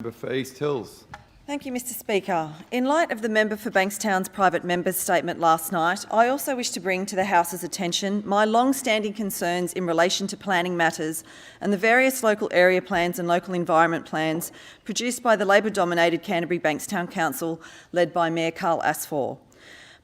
Member for East Hills. Thank you, Mr Speaker. In light of the member for Bankstown's private member's statement last night, I also wish to bring to the House's attention my long-standing concerns in relation to planning matters and the various local area plans and local environment plans produced by the Labor-dominated Canterbury Bankstown Council, led by Mayor Carl Asfor.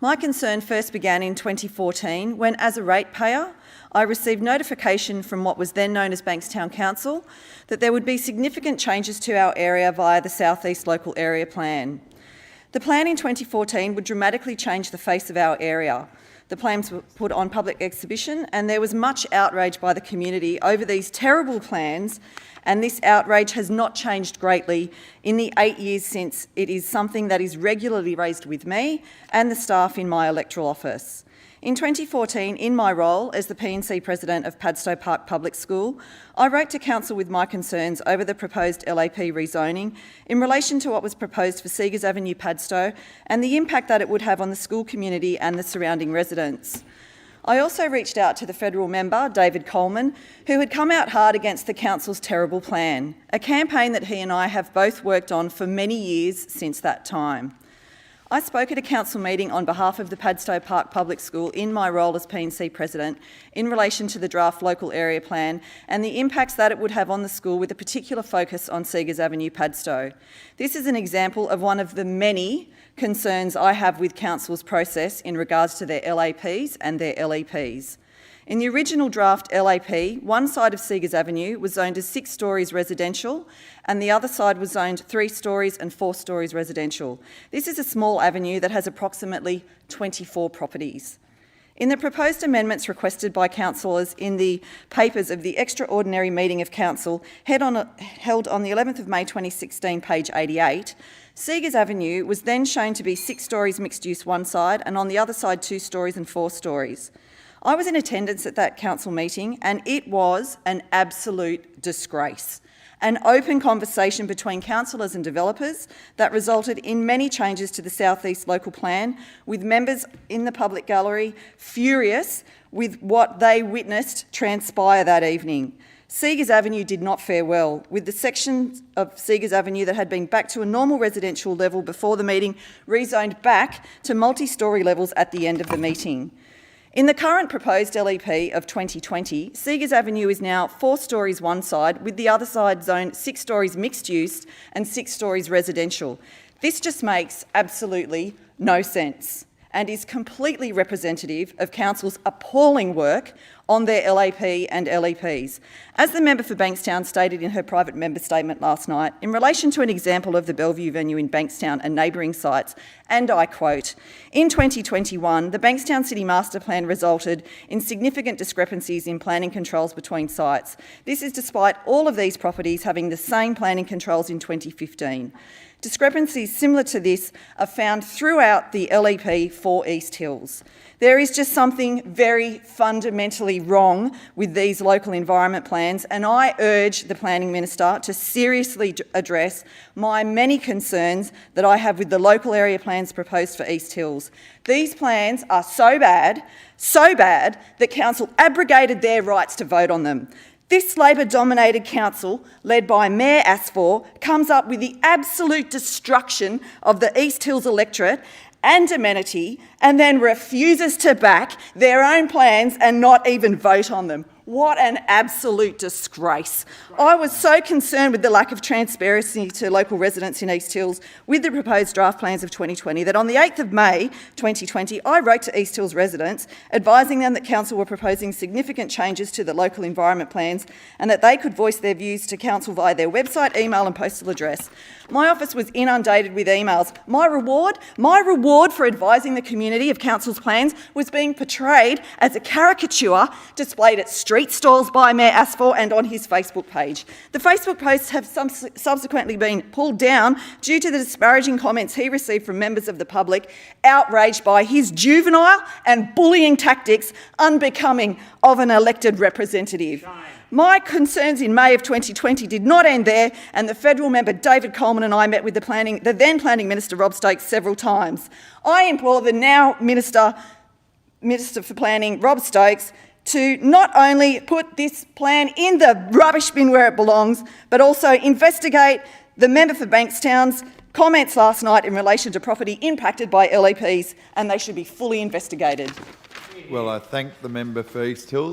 My concern first began in 2014 when, as a ratepayer, I received notification from what was then known as Bankstown Council that there would be significant changes to our area via the South East Local Area Plan. The plan in 2014 would dramatically change the face of our area. The plans were put on public exhibition and there was much outrage by the community over these terrible plans, and this outrage has not changed greatly in the 8 years since. It is something that is regularly raised with me and the staff in my electoral office. In 2014, in my role as the P&C President of Padstow Park Public School, I wrote to Council with my concerns over the proposed LAP rezoning in relation to what was proposed for Seegers Avenue, Padstow, and the impact that it would have on the school community and the surrounding residents. I also reached out to the federal member, David Coleman, who had come out hard against the Council's terrible plan, a campaign that he and I have both worked on for many years since that time. I spoke at a council meeting on behalf of the Padstow Park Public School in my role as P&C President in relation to the draft local area plan and the impacts that it would have on the school, with a particular focus on Seegers Avenue, Padstow. This is an example of one of the many concerns I have with Council's process in regards to their LAPs and their LEPs. In the original draft LAP, one side of Seegers Avenue was zoned as 6 stories residential and the other side was zoned 3 stories and 4 stories residential. This is a small avenue that has approximately 24 properties. In the proposed amendments requested by councillors in the papers of the extraordinary meeting of council held on the 11th of May 2016, page 88, Seegers Avenue was then shown to be 6 stories mixed use one side and on the other side 2 stories and 4 stories. I was in attendance at that council meeting and it was an absolute disgrace. An open conversation between councillors and developers that resulted in many changes to the South East local plan, with members in the public gallery furious with what they witnessed transpire that evening. Seegers Avenue did not fare well, with the sections of Seegers Avenue that had been back to a normal residential level before the meeting rezoned back to multi-storey levels at the end of the meeting. In the current proposed LEP of 2020, Seegers Avenue is now 4 stories one side, with the other side zoned 6 stories mixed use and 6 stories residential. This just makes absolutely no sense and is completely representative of Council's appalling work on their LAP and LEPs. As the member for Bankstown stated in her private member statement last night, in relation to an example of the Bellevue venue in Bankstown and neighbouring sites, and I quote, "In 2021, the Bankstown City Master Plan resulted in significant discrepancies in planning controls between sites. This is despite all of these properties having the same planning controls in 2015. Discrepancies similar to this are found throughout the LEP for East Hills. There is just something very fundamentally wrong with these local environment plans, and I urge the Planning Minister to seriously address my many concerns that I have with the local area plans proposed for East Hills. These plans are so bad that Council abrogated their rights to vote on them. This Labor-dominated council, led by Mayor Asfor, comes up with the absolute destruction of the East Hills electorate and amenity, and then refuses to back their own plans and not even vote on them. What an absolute disgrace. I was so concerned with the lack of transparency to local residents in East Hills with the proposed draft plans of 2020 that on the 8th of May 2020, I wrote to East Hills residents advising them that Council were proposing significant changes to the local environment plans and that they could voice their views to Council via their website, email and postal address. My office was inundated with emails. My reward for advising the community of Council's plans was being portrayed as a caricature displayed at street stalls by Mayor Asfor and on his Facebook page. The Facebook posts have subsequently been pulled down due to the disparaging comments he received from members of the public, outraged by his juvenile and bullying tactics unbecoming of an elected representative. My concerns in May of 2020 did not end there, and the federal member David Coleman and I met with the then Planning Minister Rob Stokes several times. I implore the now Minister for Planning, Rob Stokes, to not only put this plan in the rubbish bin where it belongs, but also investigate the member for Bankstown's comments last night in relation to property impacted by LEPs, and they should be fully investigated. Well, I thank the member for East Hills.